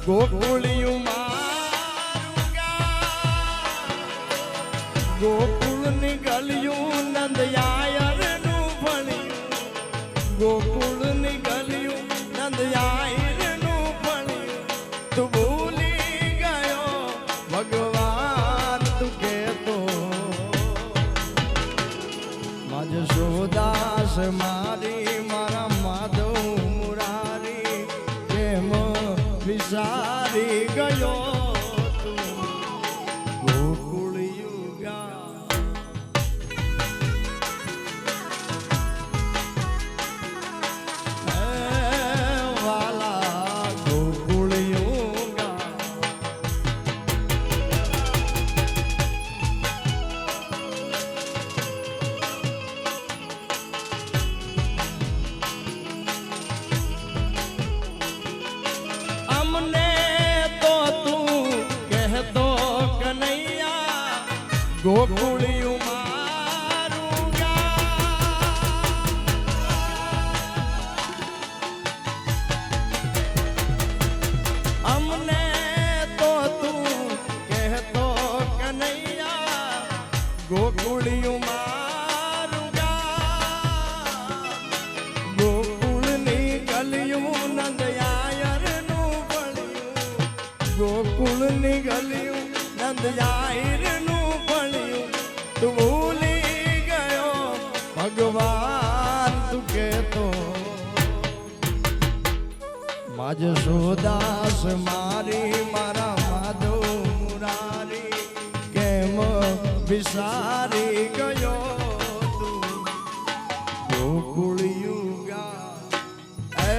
ગોકુળિયું ગોકુળની ગલિયું નંદયાયરનું ભણ્યું ગોકુળની ગલિયું નંદયાયરનું ભણ્યું તું ભૂલી ગયો ભગવાન તું કેતો માજ સોદાસ મારી મારા માધવ મુરારી કેમ વિસારી ગયો ગોકુળિયું મારું અમને તો તું કહેતો કનૈયા ગોકુળિયું મારું ગોકુળની ગલિયું નંદયાયરનું ભણ્યું ગોકુળની ગલિયું નંદયાયરનું તું ભૂલી ગયો ભગવાન તું કેતો માજ સોદાસ મારી મારા માધવ મુરારી કેમ વિસારી ગયો તું ગોકુળિયું ગા એ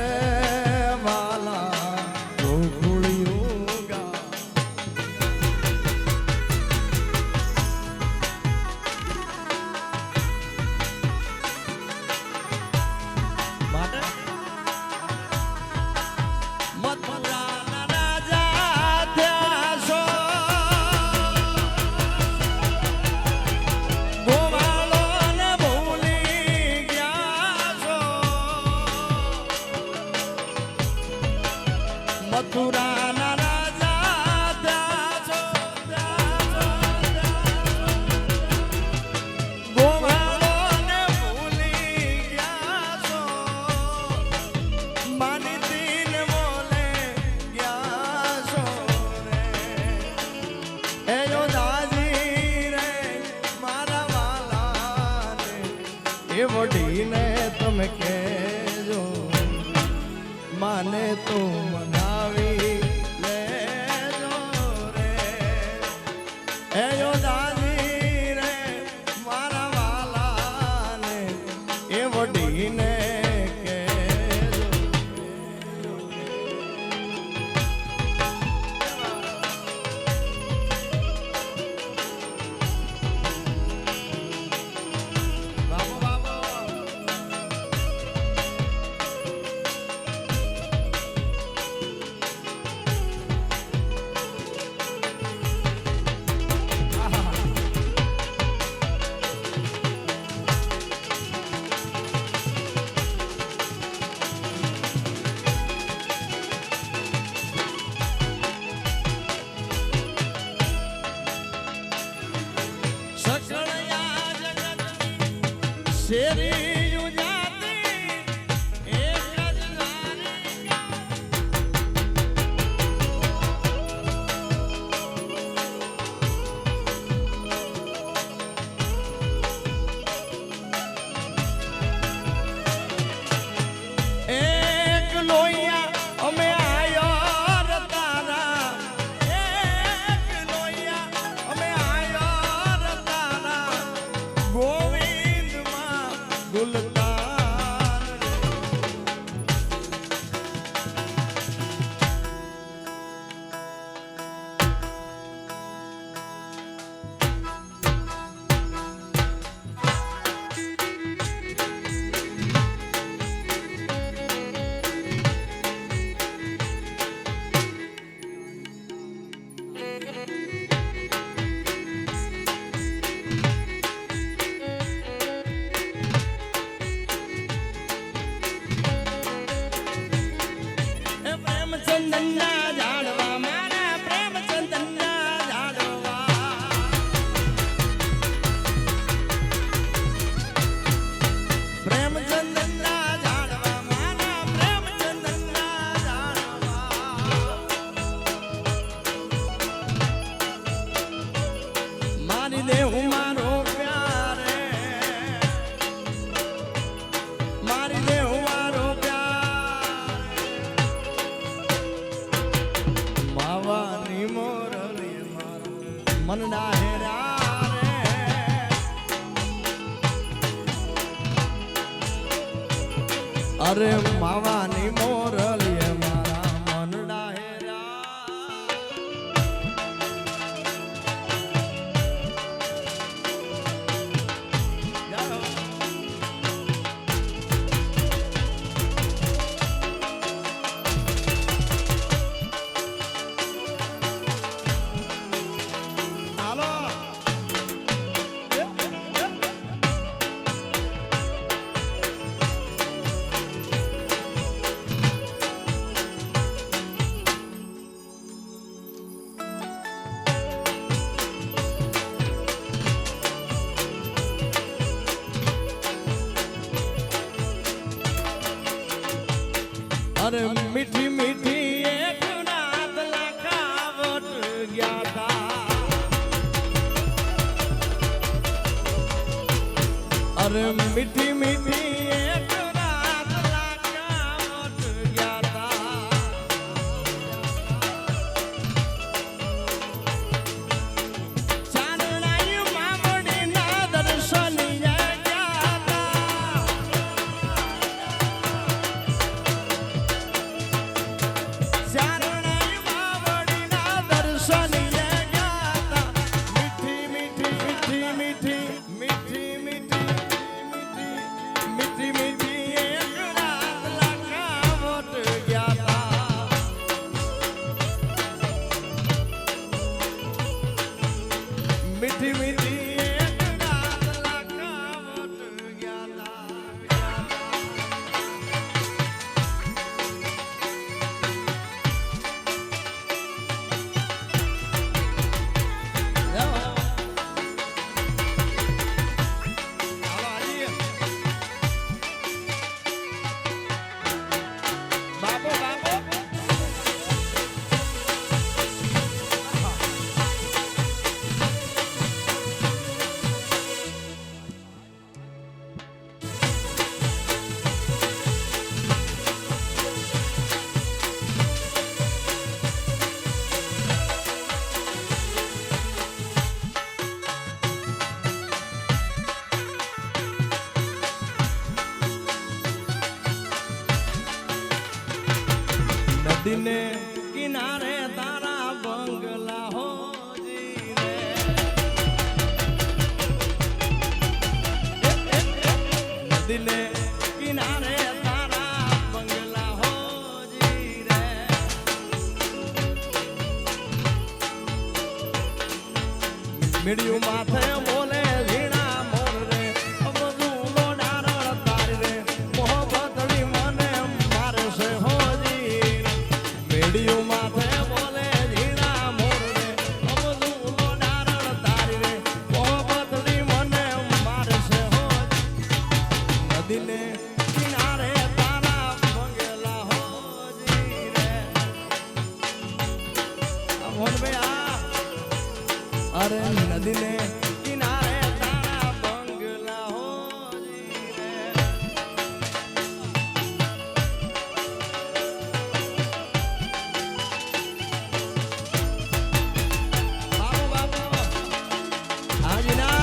વાલા ગોકુળિયું ગા મથુરાના રાજા ગોવાળોને ભૂલી ગયા છો માનીતીને બોલે ગયા છો રે એ દાજી રે મારા વાલાને એ વઢીને તમે કહેજો માને તો મનાવી લેજો રે એ દાદી રે મારા વાલાને એ વઢીને શેરી જાતી એક જ નારી એક લોહિયા અમે આયો તારા એક લોહિયા અમે આયો તારા ગોવિંદ ગુલ હેરા રે અરે માવાની મોરલીએ મારા મનડા હેરા અરે મીઠી મીઠી એક રાત લખાવટ ગયા તા અરે મીઠી મીઠી એક રાત લખાવટ ગયા તા ચારણાઈ મામડીના દર્શન મીઠી મીઠી એક રાત લખાવટ ગયા બાબો બાબો નદીને કિનારે તારા બંગલા હોજી રે નદીને કિનારે તારા બંગલા હોજી રે મીડિયું માથે બોલે ઝીણા મોર રે બધું લોડારણ તારી રે મોહબ્બતની મને મારે છે હોજી મીડિયું માથે બોલે ઝીણા મોર રે બધું લોડારણ તારી રે મોહબ્બતની મને મારે છે હોજી નદીને કિનારે તારા બંગલા હોજી રે મોહન ભાઈ અરે નદીને કિનારે તારા બંગલા હોજી રે બાબુ બાબુ હાજી ના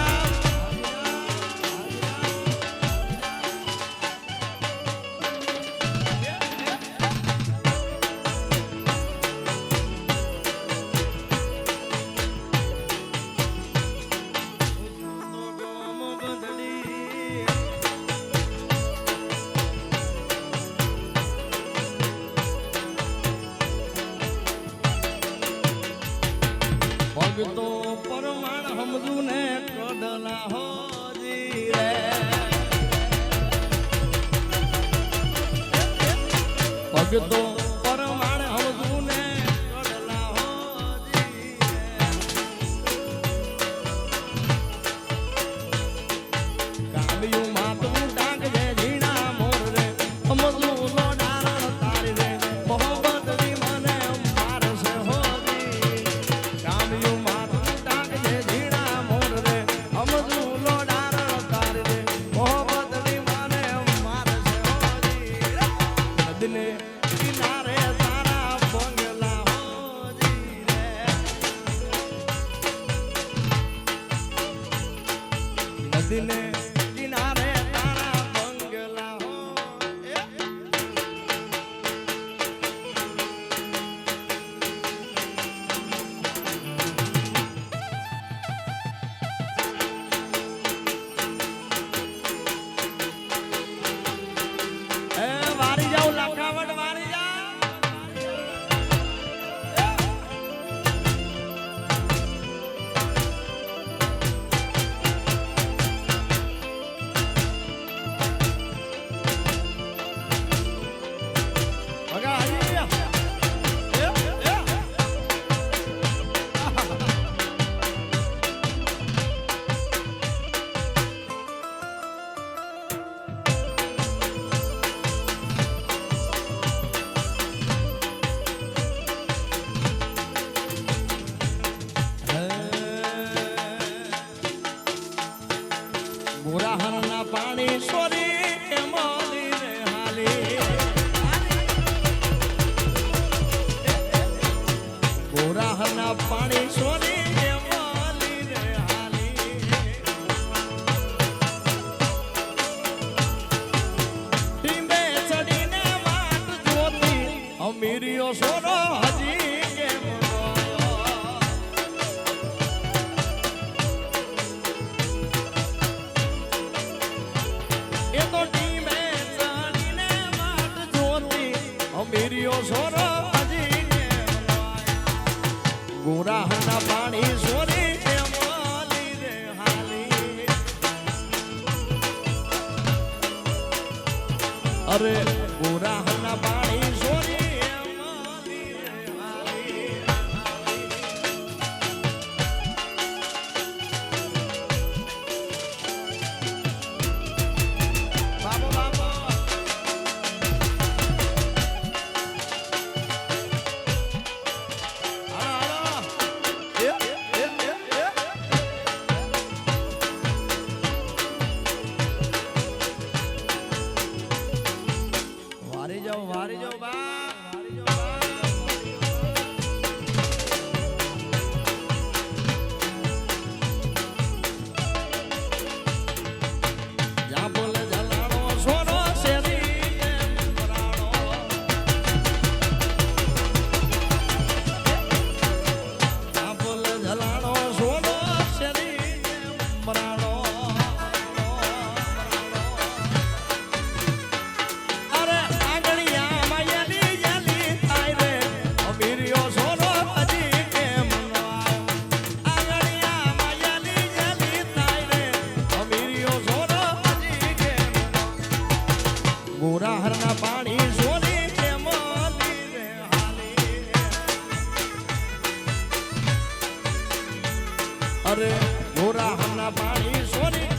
ભગતો પરમાણ સમજુ ને કડલા હોજી રે ભગતો પરમાણ સમજુ ને કડલા હોજી રે કાવ્યું માતું ડાકજે ઝીણા મોર રે સમજુ લોડારણ તારી રે મોહબ્બતની મને મારશે હોજી કાવ્યું માતું ડાકજે ઝીણા મોર રે સમજુ લોડારણ તારી રે મોહબ્બતની મને મારશે હોજી નદીને કિનારે નદીને કિનારે તારા બંગલા હો વારી જાવ લખાવટ વારી જાવ પાણી સોરી મોલી રે હાલી ગોરાહના પાણી સોરી મોલી રે હાલી ટીંબે ચડીને વાટ જોતી અમીરીઓ સોનો હજી કેમ મેરીઓ સોરો હજી ગોરાહના પાણી સોરી મોલી રે હાલી અરે ગોરાહના પાણી સોરી મોલી રે હાલી બાબો બાબો વારી જાઓ બા જા બોલે જલાણો સોનો શેરી મરાણો જા બોલે જલાણો સોનો શેરી મરાણો ગોરાહના પાણી સોની કે મોલી રે હાલી અરે ગોરાહના પાણી સોની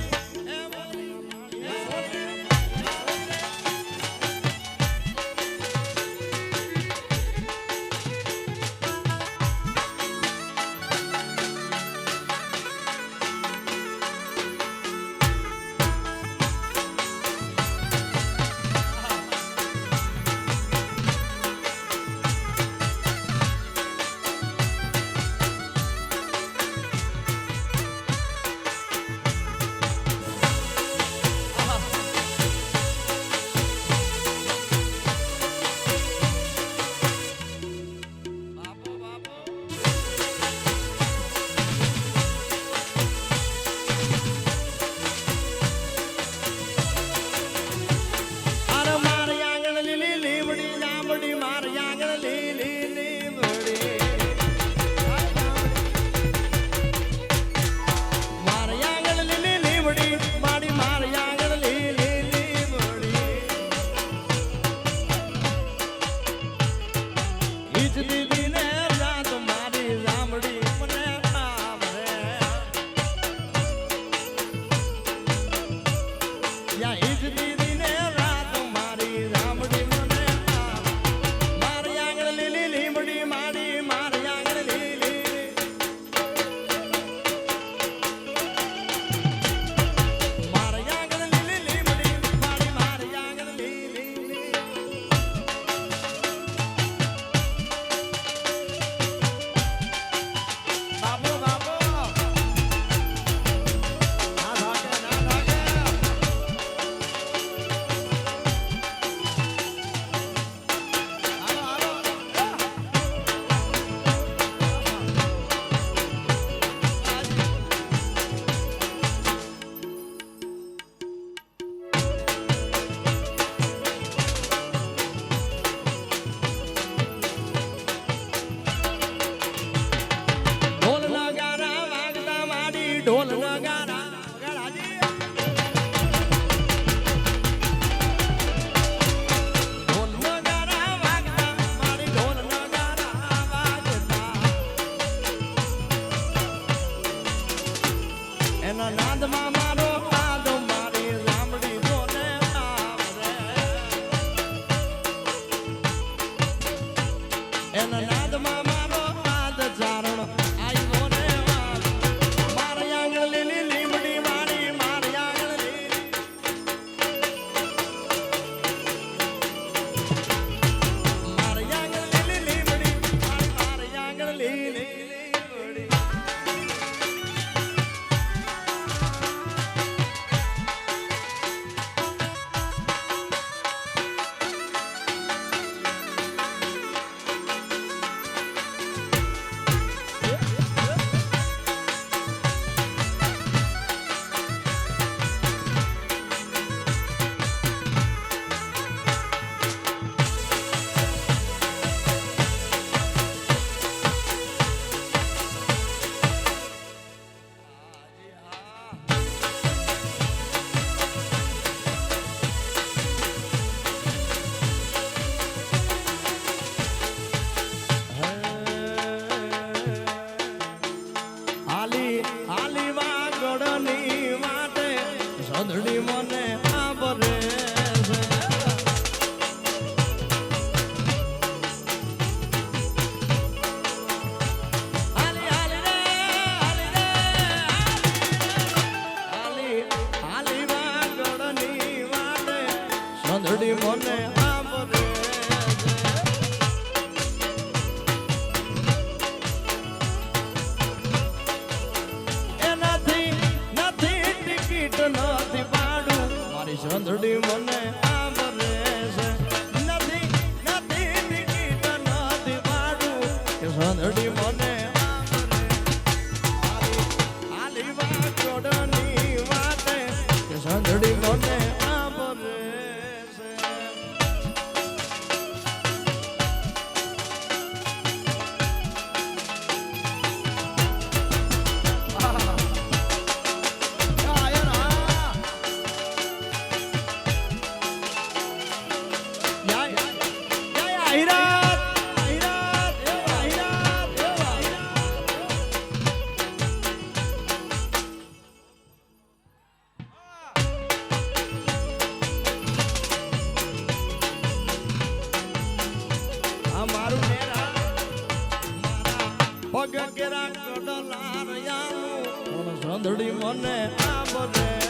ઢોલ નગારા વગાડાજી ઢોલ નગારા વાગતા મારી ઢોલ નગારા વાગતા એના નાદમાં મારો નાદ મારી લાંબડી જોને આવરે એના નાદમાં મારો નાદ ચારણ આવ્યો ને મારી આંગળ લીલી લીમડી વાળી મારી આંગળ લીલી મારી આંગળ લીલી લીમડી મારી આંગળ લીલી લીમડી સદડી મને આબરે હાલી હાલી રે હાલી રે હાલી વાગડની વાટે સદડી મને આબરે એનાથી નથી ટિકિટ નથી પાડું મારી સંદડી મને આબરે છે નથી ટિકિટ નથી પાડું કે સંદડી મને આબરે હાલી વાગડની વાટે કે સંદડી મને આબરે છે મારું નેરા મારા પગ કેરા કડલાર યાનું પણ સંદડી મને આબરે